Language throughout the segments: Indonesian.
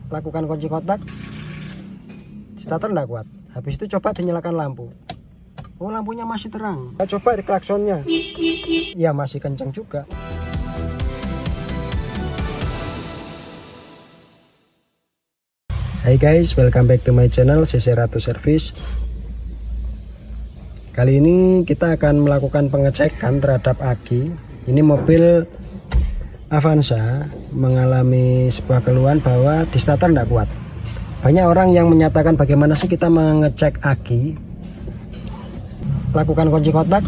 lakukan kunci kontak, starter nggak kuat. Habis itu coba dinyalakan lampu. Oh, lampunya masih terang. Coba di klaksonnya, ya masih kencang juga. Hai guys, welcome back to my channel CC Ratu Service. Kali ini kita akan melakukan pengecekan terhadap aki. Ini mobil Avanza mengalami sebuah keluhan bahwa di starter tidak kuat. Banyak orang yang menyatakan bagaimana sih kita mengecek aki. Lakukan kunci kontak,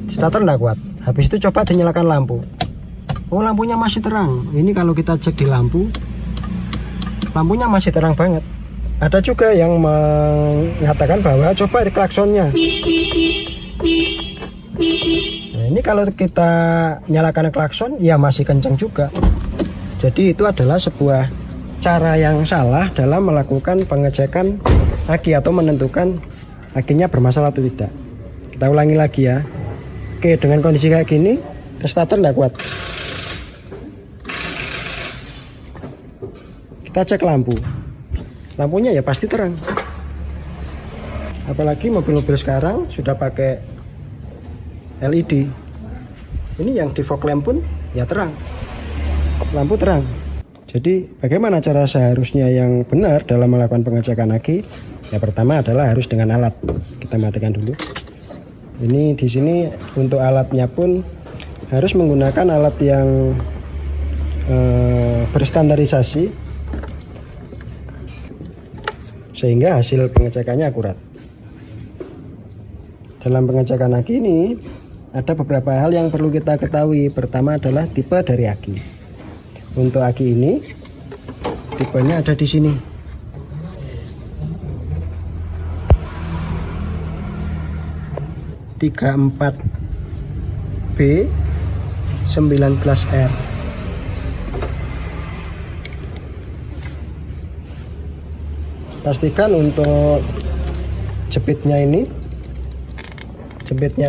di starter tidak kuat. Habis itu coba dinyalakan lampu. Oh, lampunya masih terang. Ini kalau kita cek di lampu, lampunya masih terang banget. Ada juga yang mengatakan bahwa coba di klaksonnya. Nah, ini kalau kita nyalakan klakson, ya masih kencang juga. Jadi itu adalah sebuah cara yang salah dalam melakukan pengecekan aki atau menentukan akinya bermasalah atau tidak. Kita ulangi lagi ya. Oke, dengan kondisi kayak gini, starter tidak kuat. Kita cek lampu. Lampunya ya pasti terang. Apalagi mobil-mobil sekarang sudah pakai LED. Ini yang di fog lamp pun ya terang. Lampu terang. Jadi bagaimana cara seharusnya yang benar dalam melakukan pengecekan aki? Ya pertama adalah harus dengan alat. Kita matikan dulu. Ini di sini untuk alatnya pun harus menggunakan alat yang berstandarisasi sehingga hasil pengecekannya akurat. Dalam pengecekan aki ini ada beberapa hal yang perlu kita ketahui. Pertama adalah tipe dari aki. Untuk aki ini tipenya ada di sini. B 19R. Pastikan untuk jepitnya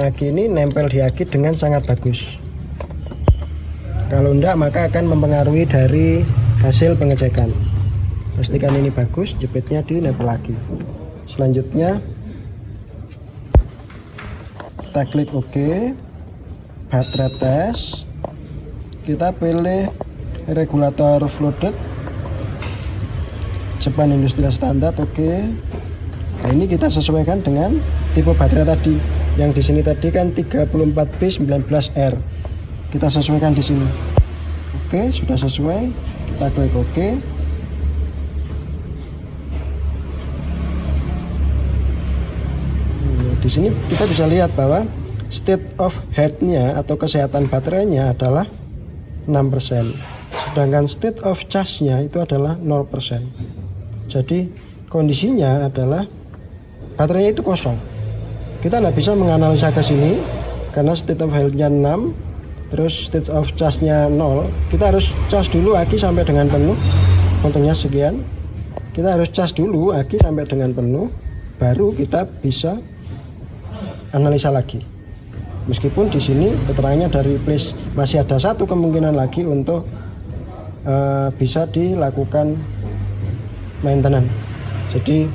aki ini nempel di aki dengan sangat bagus. Kalau enggak maka akan mempengaruhi dari hasil pengecekan. Pastikan ini bagus, jepitnya dinempel lagi. Selanjutnya kita klik OK, baterai tes. Kita pilih regulator flooded Jepang Industrial Standard, oke. Nah, ini kita sesuaikan dengan tipe baterai tadi. Yang di sini tadi kan 34B19R. Kita sesuaikan di sini. Oke, sudah sesuai. Kita klik OK. Di sini kita bisa lihat bahwa state of health-nya atau kesehatan baterainya adalah 6%. Sedangkan state of charge-nya itu adalah 0%. Jadi kondisinya adalah baterainya itu kosong. Kita tidak bisa menganalisa ke sini karena state of health-nya 6, terus state of charge-nya 0. Kita harus cas dulu aki sampai dengan penuh. Contohnya sekian. Kita harus cas dulu aki sampai dengan penuh, baru kita bisa analisa lagi. Meskipun di sini keterangannya dari replace masih ada satu kemungkinan lagi untuk bisa dilakukan maintenance. Jadi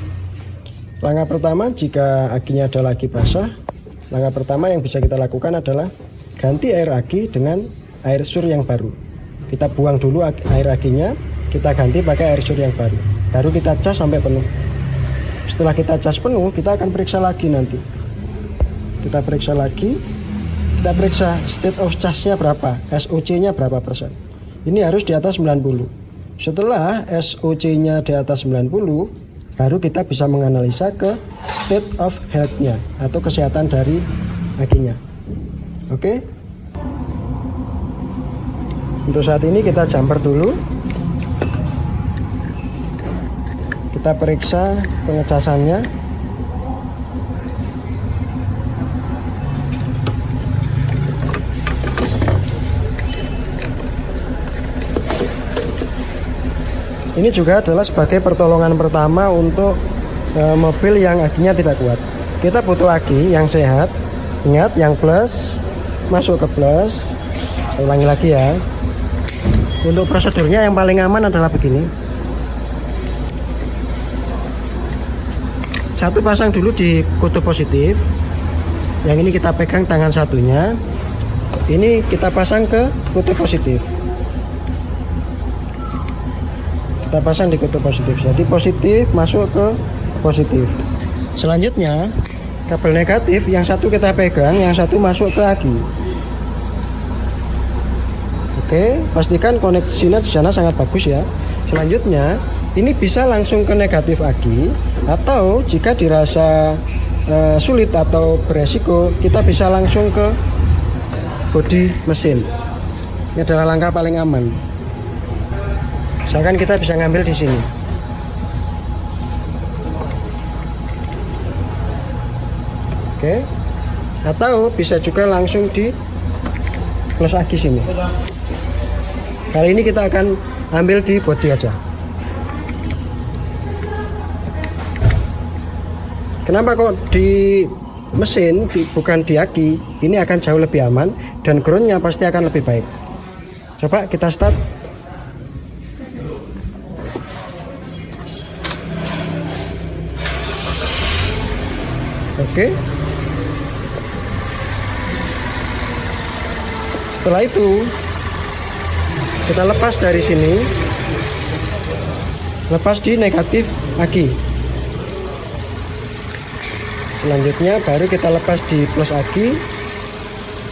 langkah pertama, jika akinya ada lagi basah, langkah pertama yang bisa kita lakukan adalah ganti air aki dengan air sur yang baru. Kita buang dulu air akinya, kita ganti pakai air sur yang baru. Baru kita cas sampai penuh. Setelah kita cas penuh, kita akan periksa lagi nanti. Kita periksa lagi, kita periksa state of charge-nya berapa, SOC-nya berapa persen. Ini harus di atas 90. Setelah SOC-nya di atas 90, baru kita bisa menganalisa ke state of health-nya atau kesehatan dari akinya. Oke. Untuk saat ini kita jumper dulu. Kita periksa pengecasannya. Ini juga adalah sebagai pertolongan pertama untuk mobil yang akinya tidak kuat. Kita butuh aki yang sehat. Ingat, yang plus masuk ke plus. Ulangi lagi ya. Untuk prosedurnya yang paling aman adalah begini. satu pasang dulu di kutub positif. Yang ini kita pegang tangan satunya. Ini kita pasang ke kutub positif. Kita pasang di kutub positif. Jadi positif masuk ke positif. Selanjutnya kabel negatif yang satu kita pegang, yang satu masuk ke aki. Oke, pastikan koneksinya di sana sangat bagus ya. Selanjutnya ini bisa langsung ke negatif aki, atau jika dirasa sulit atau beresiko, kita bisa langsung ke bodi mesin. Ini adalah langkah paling aman. Misalkan kita bisa ngambil di sini. Oke. Atau bisa juga langsung di plus aki sini. Kali ini kita akan ambil di bodi aja. Kenapa kok di mesin bukan di aki? Ini akan jauh lebih aman dan groundnya pasti akan lebih baik. Coba kita start. Oke. Setelah itu kita lepas dari sini, lepas di negatif aki. Selanjutnya baru kita lepas di plus aki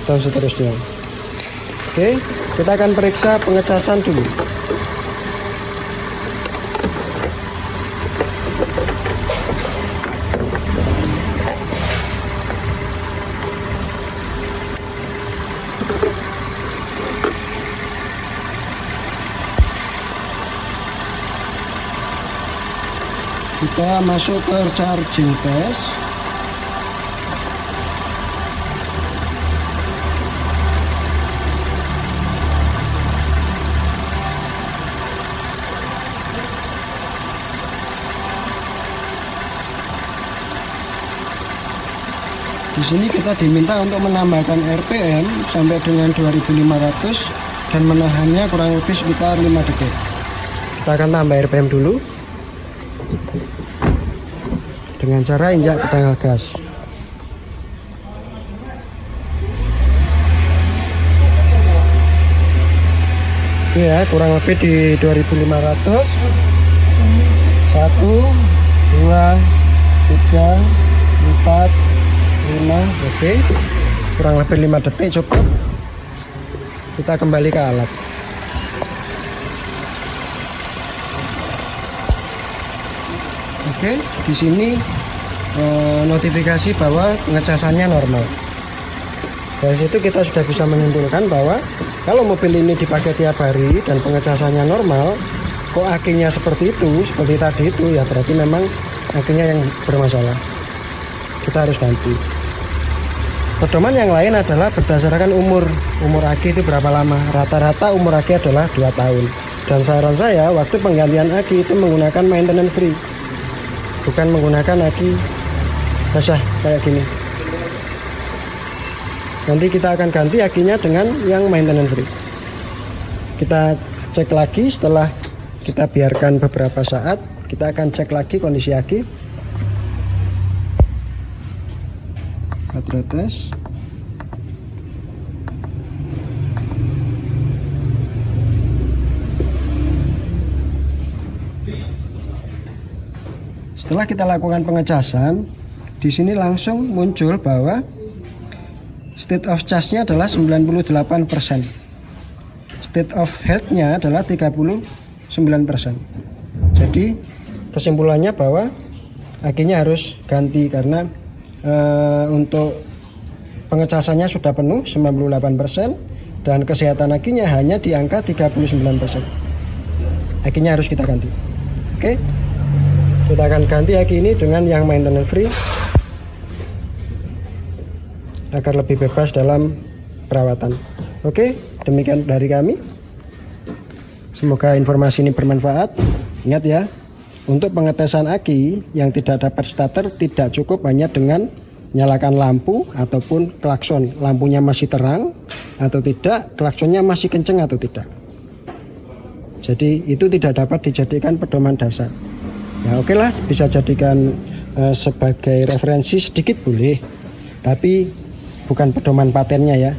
dan seterusnya. Oke, kita akan periksa pengecasan dulu. Kita masuk ke charging test. Di sini kita diminta untuk menambahkan RPM sampai dengan 2500 dan menahannya kurang lebih sekitar 5 detik. Kita akan tambah RPM dulu dengan cara injak pedal gas. Ya, kurang lebih di 2500. 1 2 3 4 5. Oke, kurang lebih 5 detik cukup. Kita kembali ke alat. Oke, di sini notifikasi bahwa pengecasannya normal. Dari situ kita sudah bisa menyimpulkan bahwa kalau mobil ini dipakai tiap hari dan pengecasannya normal, kok akinya seperti itu, seperti tadi itu, ya berarti memang akinya yang bermasalah. Kita harus ganti. Pedoman yang lain adalah berdasarkan umur aki itu berapa lama. Rata-rata umur aki adalah 2 tahun. Dan saran saya waktu penggantian aki itu menggunakan maintenance free, bukan menggunakan aki basah kayak gini. Nanti kita akan ganti akinya dengan yang maintenance free. Kita cek lagi setelah kita biarkan beberapa saat. Kita akan cek lagi kondisi aki. Baterai tes. Setelah kita lakukan pengecasan, di sini langsung muncul bahwa state of charge-nya adalah 98%. State of health-nya adalah 39%. Jadi kesimpulannya bahwa akinya harus ganti karena untuk pengecasannya sudah penuh 98% dan kesehatan akinya hanya di angka 39%. Akinya harus kita ganti. Oke. Kita akan ganti aki ini dengan yang maintenance free agar lebih bebas dalam perawatan. Oke, demikian dari kami. Semoga informasi ini bermanfaat. Ingat ya, untuk pengetesan aki yang tidak dapat starter tidak cukup hanya dengan nyalakan lampu ataupun klakson. Lampunya masih terang atau tidak, klaksonnya masih kenceng atau tidak. Jadi itu tidak dapat dijadikan pedoman dasar. Ya oke lah, bisa jadikan sebagai referensi sedikit boleh, tapi bukan pedoman patennya ya.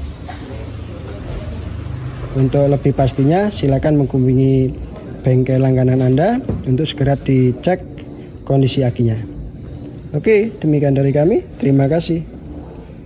Untuk lebih pastinya silakan menghubungi bengkel langganan Anda untuk segera dicek kondisi akinya. Oke, demikian dari kami. Terima kasih.